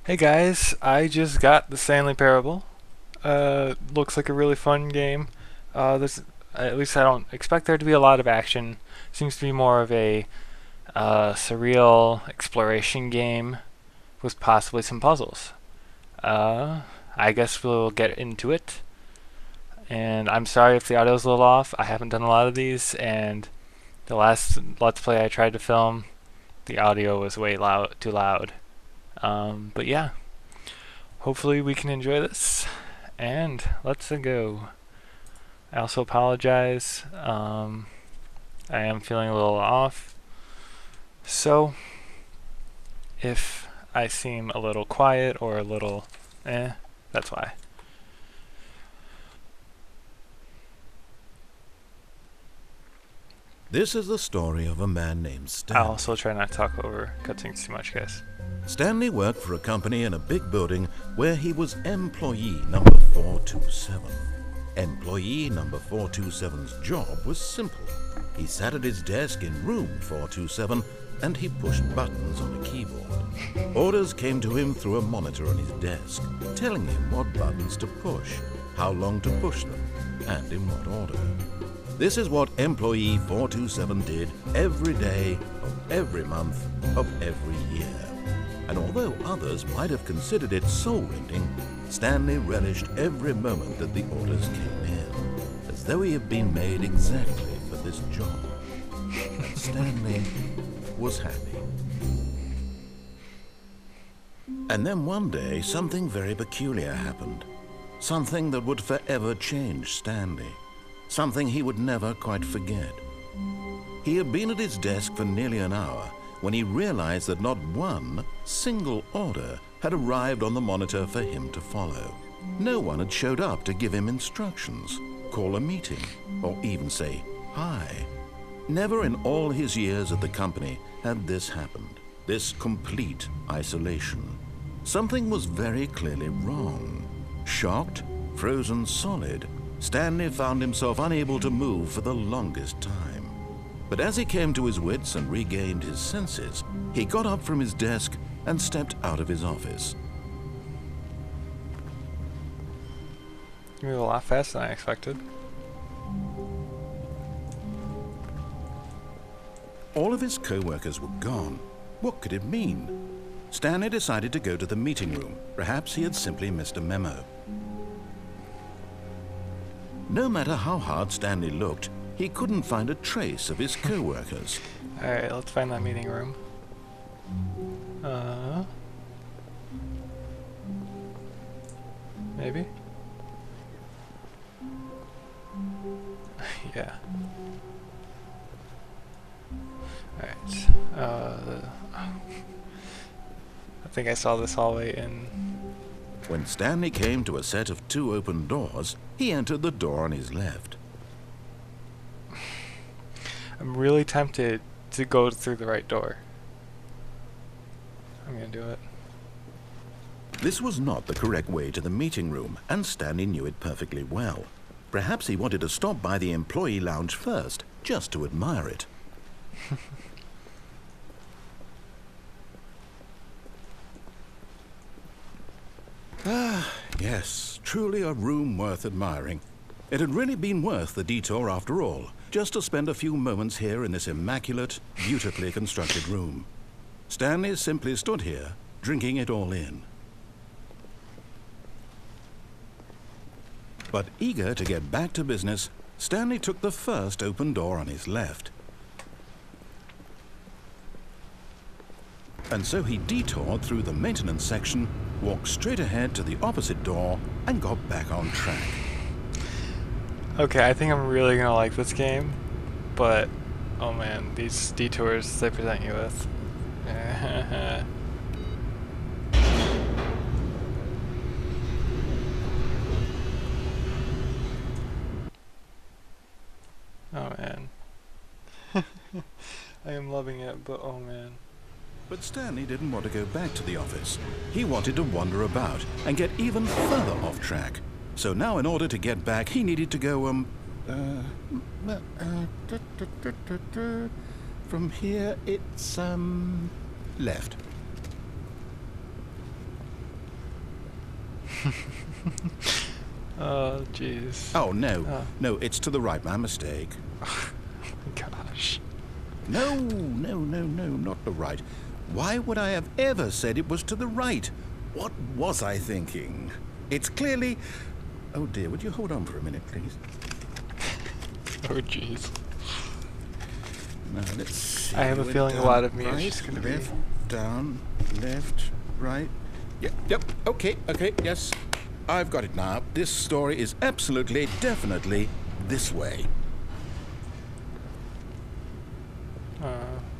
Hey guys, I just got the Stanley Parable. Looks like a really fun game. This, at least I don't expect there to be a lot of action. Seems to be more of a surreal exploration game with possibly some puzzles. Uh, I guess we'll get into it. And I'm sorry if the audio's a little off. I haven't done a lot of these, and the last Let's Play I tried to film, the audio was way too loud. But yeah. Hopefully we can enjoy this, and let's go. I also apologize. I am feeling a little off, so if I seem a little quiet or a little that's why. This is the story of a man named I'll Stanley. also try not to talk over cutscenes too much, guys. Stanley worked for a company in a big building where he was employee number 427. Employee number 427's job was simple. He sat at his desk in room 427 and he pushed buttons on a keyboard. Orders came to him through a monitor on his desk, telling him what buttons to push, how long to push them, and in what order. This is what employee 427 did every day of every month of every year. And although others might have considered it soul-rending, Stanley relished every moment that the orders came in, as though he had been made exactly for this job. And Stanley was happy. And then one day, something very peculiar happened. Something that would forever change Stanley. Something he would never quite forget. He had been at his desk for nearly an hour when he realized that not one single order had arrived on the monitor for him to follow. No one had showed up to give him instructions, call a meeting, or even say hi. Never in all his years at the company had this happened, this complete isolation. Something was very clearly wrong. Shocked, frozen solid, Stanley found himself unable to move for the longest time. But as he came to his wits and regained his senses, he got up from his desk and stepped out of his office. You moved a lot faster than I expected. All of his co-workers were gone. What could it mean? Stanley decided to go to the meeting room. Perhaps he had simply missed a memo. No matter how hard Stanley looked, he couldn't find a trace of his co-workers. Alright, let's find that meeting room. Maybe? Yeah. Alright. I think I saw this hallway in. When Stanley came to a set of two open doors, he entered the door on his left. I'm really tempted to go through the right door. I'm gonna do it. This was not the correct way to the meeting room, and Stanley knew it perfectly well. Perhaps he wanted to stop by the employee lounge first, just to admire it. Yes, truly a room worth admiring. It had really been worth the detour after all, just to spend a few moments here in this immaculate, beautifully constructed room. Stanley simply stood here, drinking it all in. But eager to get back to business, Stanley took the first open door on his left. And so he detoured through the maintenance section, walked straight ahead to the opposite door, and got back on track. Okay, I think I'm really gonna like this game, but oh man, these detours they present you with. Oh man. I am loving it, but oh man. But Stanley didn't want to go back to the office. He wanted to wander about and get even further off track. So now in order to get back, he needed to go, from here it's, left. Oh, jeez. Oh, no. Oh, No, it's to the right. My mistake. gosh. No, no, no, no, not the right. Why would I have ever said it was to the right? What was I thinking? It's clearly... Oh, dear, would you hold on for a minute, please? Oh, jeez. Now, let's see. I have a Went feeling a down, lot of me is right, just going to be... left, down, left, right. Yep, okay, yes. I've got it now. This story is absolutely, definitely this way.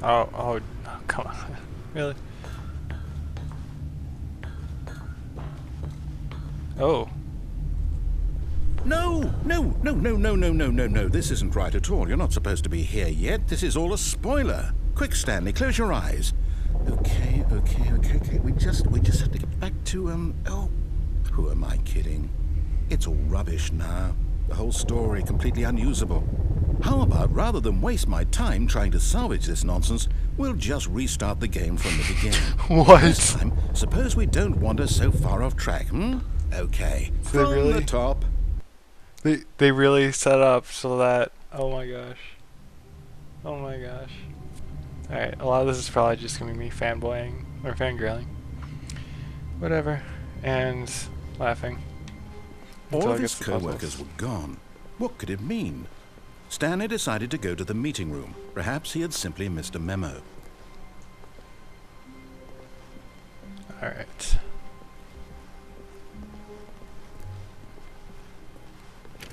Oh, come on. Really? Oh. No. This isn't right at all. You're not supposed to be here yet. This is all a spoiler. Quick, Stanley, close your eyes. Okay. We just have to get back to, oh, who am I kidding? It's all rubbish now. The whole story completely unusable. How about, rather than waste my time trying to salvage this nonsense, we'll just restart the game from the beginning. What? This time, suppose we don't wander so far off track, Okay. So From the top. They really set up so that... Oh my gosh. Oh my gosh. Alright, a lot of this is probably just going to be me fanboying, or fangirling. Whatever. And laughing. All Until I of get his the puzzles. co-workers were gone. What could it mean? Stanley decided to go to the meeting room. Perhaps he had simply missed a memo. Alright.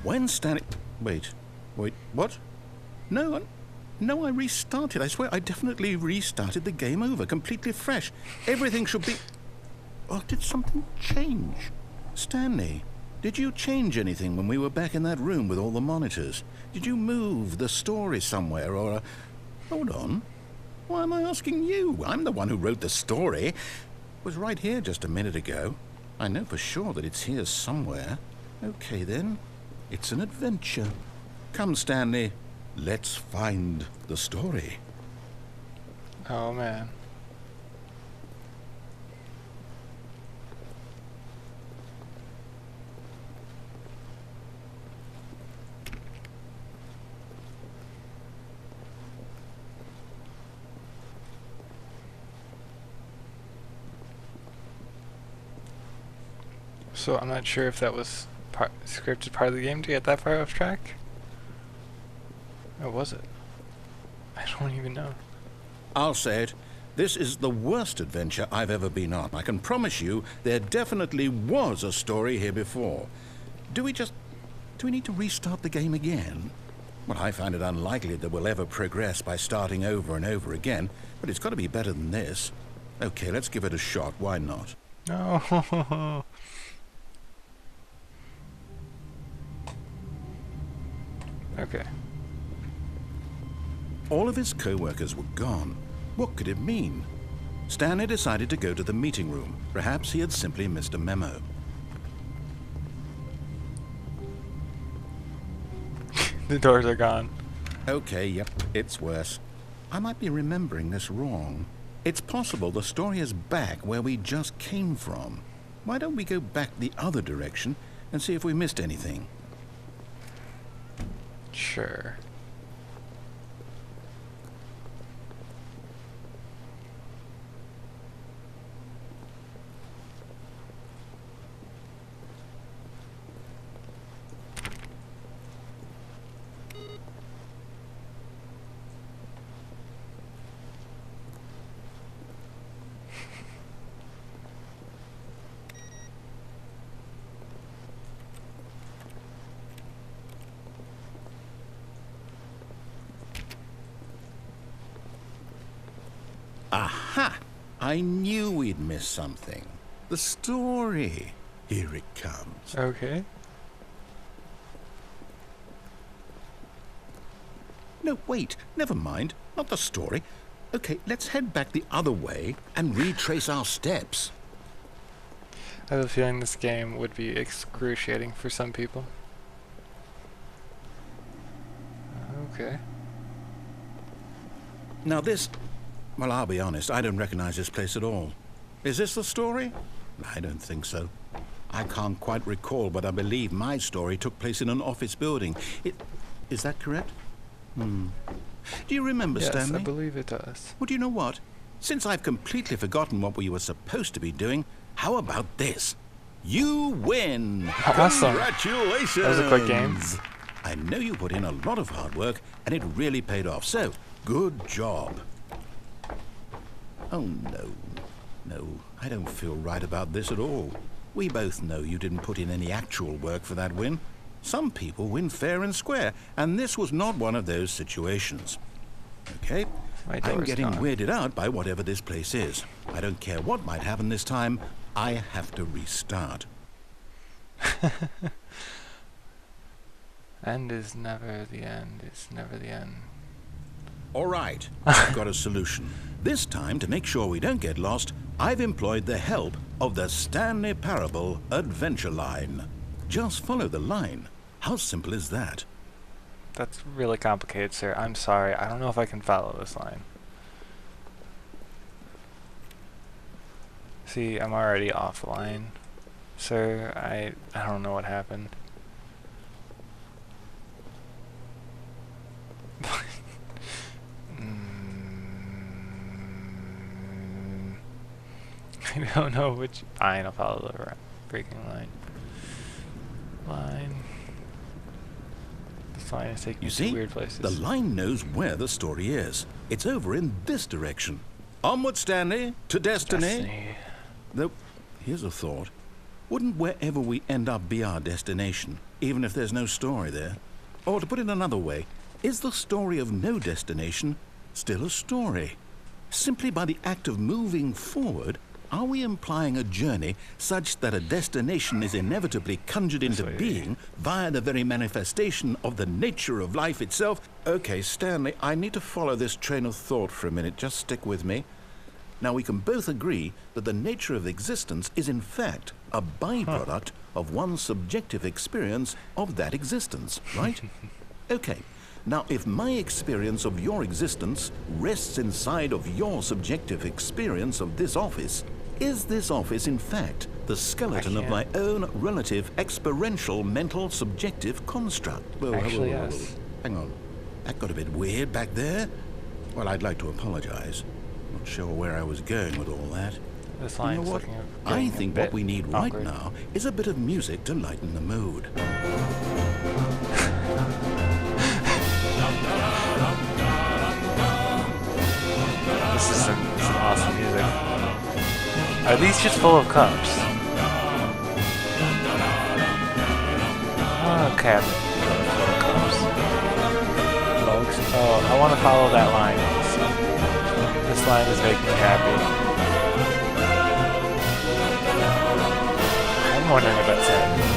When Stanley... Wait, what? No, I restarted. I swear I definitely restarted the game over, completely fresh. Everything should be... Or did something change? Stanley, did you change anything when we were back in that room with all the monitors? Did you move the story somewhere or... Hold on. Why am I asking you? I'm the one who wrote the story. It was right here just a minute ago. I know for sure that it's here somewhere. Okay, then. It's an adventure. Come, Stanley. Let's find the story. Oh man. So I'm not sure if that was scripted part of the game to get that far off track. Or was it? I don't even know. I'll say it. This is the worst adventure I've ever been on. I can promise you there definitely was a story here before. Do we need to restart the game again? Well, I find it unlikely that we'll ever progress by starting over and over again, but it's got to be better than this. Okay, let's give it a shot. Why not? No. Okay. All of his co-workers were gone. What could it mean? Stanley decided to go to the meeting room. Perhaps he had simply missed a memo. The doors are gone. Okay, yep, it's worse. I might be remembering this wrong. It's possible the story is back where we just came from. Why don't we go back the other direction and see if we missed anything? Sure. Aha! I knew we'd miss something. The story. Here it comes. Okay. No, wait. Never mind. Not the story. Okay, let's head back the other way and retrace our steps. I have a feeling this game would be excruciating for some people. Okay. Now this... Well, I'll be honest, I don't recognize this place at all. Is this the story? I don't think so. I can't quite recall, but I believe my story took place in an office building. Is that correct? Do you remember, Yes, Stanley? I believe it does. Well, do you know what? Since I've completely forgotten what we were supposed to be doing, how about this? You win! Awesome. Congratulations! That was a quick game. I know you put in a lot of hard work, and it really paid off. So, good job. Oh, no. No, I don't feel right about this at all. We both know you didn't put in any actual work for that win. Some people win fair and square, and this was not one of those situations. Okay? I'm getting weirded out by whatever this place is. I don't care what might happen this time. I have to restart. End is never the end. It's never the end. All right, I've got a solution. This time, to make sure we don't get lost, I've employed the help of the Stanley Parable Adventure Line. Just follow the line. How simple is that? That's really complicated, sir. I'm sorry. I don't know if I can follow this line. See, I'm already offline. Sir, I don't know what happened. I don't know which. I'll follow the breaking line. This line is taking You me to see, weird places. the line knows where the story is. It's over in this direction. Onward, Stanley, to destiny. Though, here's a thought. Wouldn't wherever we end up be our destination, even if there's no story there? Or to put it another way, is the story of no destination still a story? Simply by the act of moving forward, are we implying a journey such that a destination is inevitably conjured into being via the very manifestation of the nature of life itself? Okay, Stanley, I need to follow this train of thought for a minute. Just stick with me. Now, we can both agree that the nature of existence is in fact a byproduct of one's subjective experience of that existence, right? Okay. Now, if my experience of your existence rests inside of your subjective experience of this office, is this office, in fact, the skeleton of my own relative experiential mental subjective construct? Whoa, Actually, whoa, whoa, yes. whoa. Hang on. That got a bit weird back there. Well, I'd like to apologize. Not sure where I was going with all that. This You know line's what? looking I think what we need right awkward. now is a bit of music to lighten the mood. This is some awesome music. Are these just full of cups? Oh, cabinet full of cups. Mugs. Oh, I want to follow that line. This line is making me happy. I'm wondering if that's it.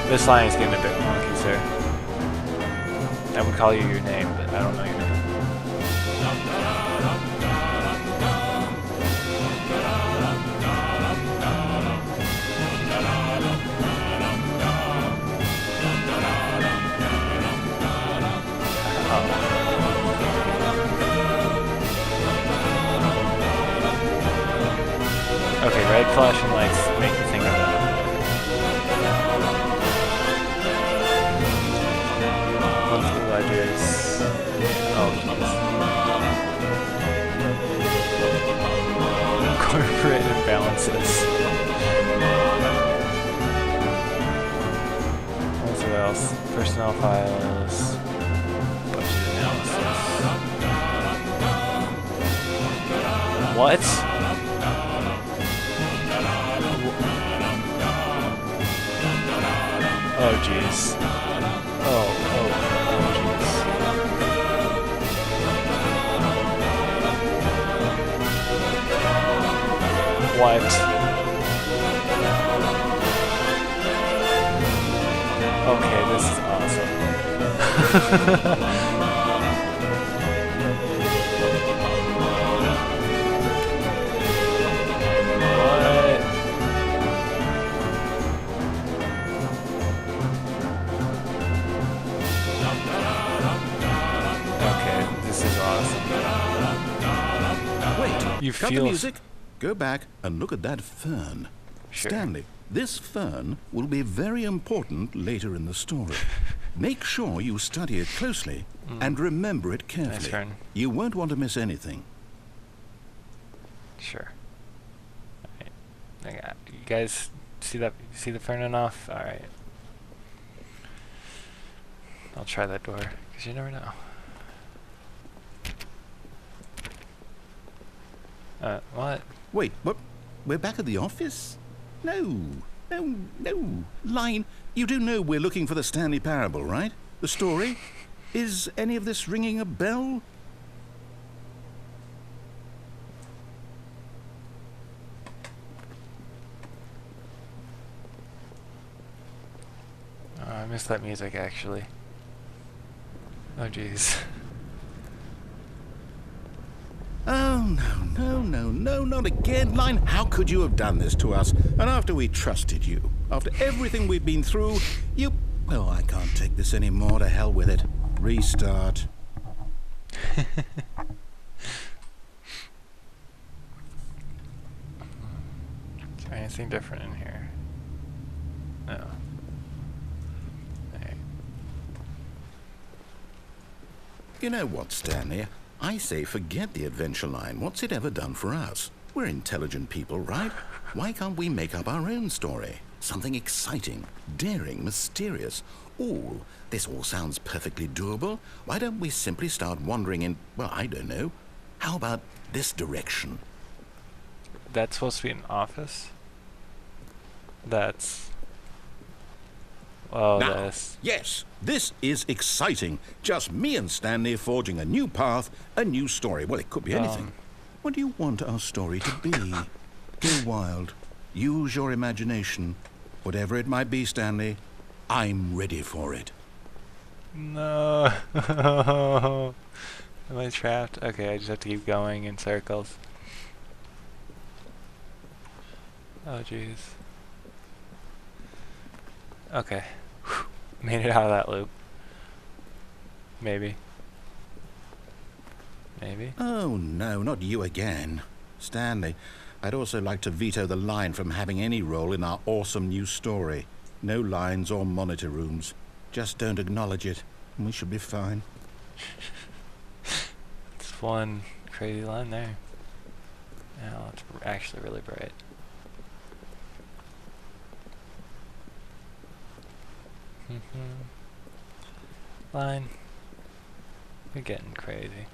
This line is getting a bit wonky, sir. I would call you your name, but I don't know your name. Okay, red flashing lights make me think of that. Monthly ledgers. Oh, jeez. Corporate imbalances. What else? Personnel files. Budget analysis. What? Oh jeez. Oh jeez. What? Okay, this is awesome. Wait, You cut the feel music. Go back and look at that fern. Sure. Stanley, this fern will be very important later in the story. Make sure you study it closely and remember it carefully. fern. You won't want to miss anything. Sure. Alright. You guys see that? See the fern enough? All right. I'll try that door because you never know. What? Wait, what? We're back at the office? No. Line, you do know we're looking for the Stanley Parable, right? The story? Is any of this ringing a bell? I missed that music actually. Oh jeez. Oh, no, not again. Line, how could you have done this to us? And after we trusted you, after everything we've been through, you... Oh, I can't take this anymore. To hell with it. Restart. Is there anything different in here? No. Alright. You know what, Stanley? I say forget the adventure line. What's it ever done for us? We're intelligent people, right? Why can't we make up our own story? Something exciting, daring, mysterious. Ooh, this all sounds perfectly doable. Why don't we simply start wandering in, well, I don't know. How about this direction? That's supposed to be an office? That's... Oh, Now, this. yes, this is exciting. Just me and Stanley forging a new path, a new story. Well, it could be anything. What do you want our story to be? Go wild. Use your imagination. Whatever it might be, Stanley, I'm ready for it. No. Am I trapped? Okay, I just have to keep going in circles. Oh, jeez. Okay. Whew. Made it out of that loop. Maybe. Maybe? Oh, no, not you again. Stanley, I'd also like to veto the line from having any role in our awesome new story. No lines or monitor rooms. Just don't acknowledge it, and we should be fine. It's one crazy line there. Oh, it's actually really bright. Line. You're getting crazy.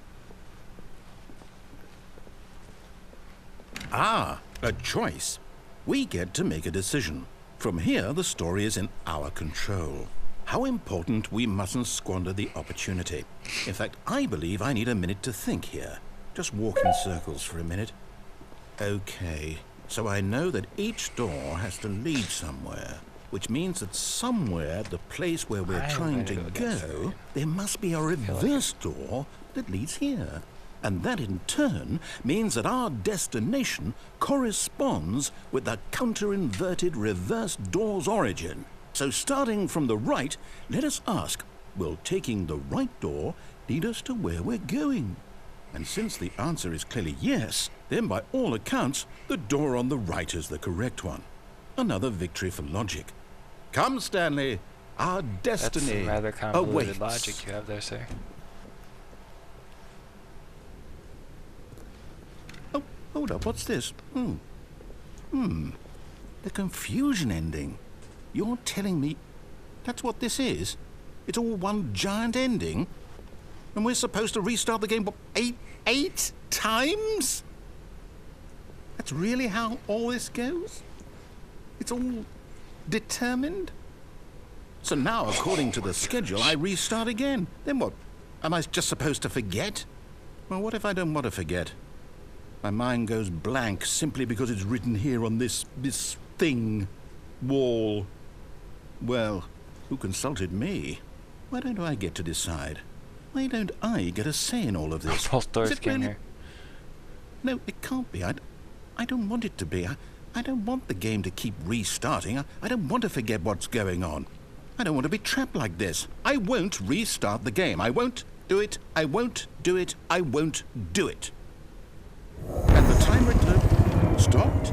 Ah, a choice. We get to make a decision. From here, the story is in our control. How important we mustn't squander the opportunity. In fact, I believe I need a minute to think here. Just walk in circles for a minute. Okay, so I know that each door has to lead somewhere, which means that somewhere, the place where we're trying to go, there must be a reverse door that leads here. And that in turn means that our destination corresponds with the counter-inverted reverse door's origin. So starting from the right, let us ask, will taking the right door lead us to where we're going? And since the answer is clearly yes, then by all accounts, the door on the right is the correct one. Another victory for logic. Come, Stanley, our destiny That's some rather convoluted awaits. logic you have there, sir. Oh, hold up, what's this? The confusion ending. You're telling me that's what this is? It's all one giant ending? And we're supposed to restart the game, what, eight times? That's really how all this goes? It's all determined? So now, according to the schedule, I restart again. Then what? Am I just supposed to forget? Well, what if I don't want to forget? My mind goes blank simply because it's written here on this thing, wall. Well, who consulted me? Why don't I get to decide? Why don't I get a say in all of this? Both doors Is it came really? here. No, it can't be. I don't want it to be. I don't want the game to keep restarting. I don't want to forget what's going on. I don't want to be trapped like this. I won't restart the game. I won't do it. I won't do it. I won't do it. And the timer stopped.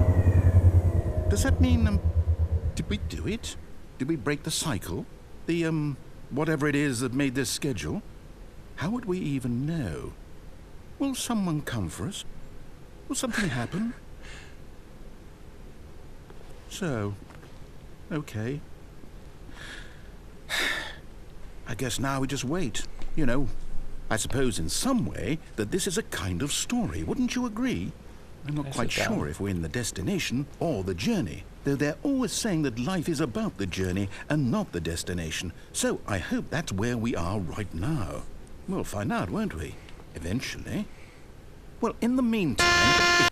Does that mean, did we do it? Did we break the cycle? The, whatever it is that made this schedule? How would we even know? Will someone come for us? Will something happen? So, okay. I guess now we just wait. You know, I suppose in some way that this is a kind of story. Wouldn't you agree? I'm not quite sure if we're in the destination or the journey, though they're always saying that life is about the journey and not the destination. So I hope that's where we are right now. We'll find out, won't we? Eventually. Well, in the meantime...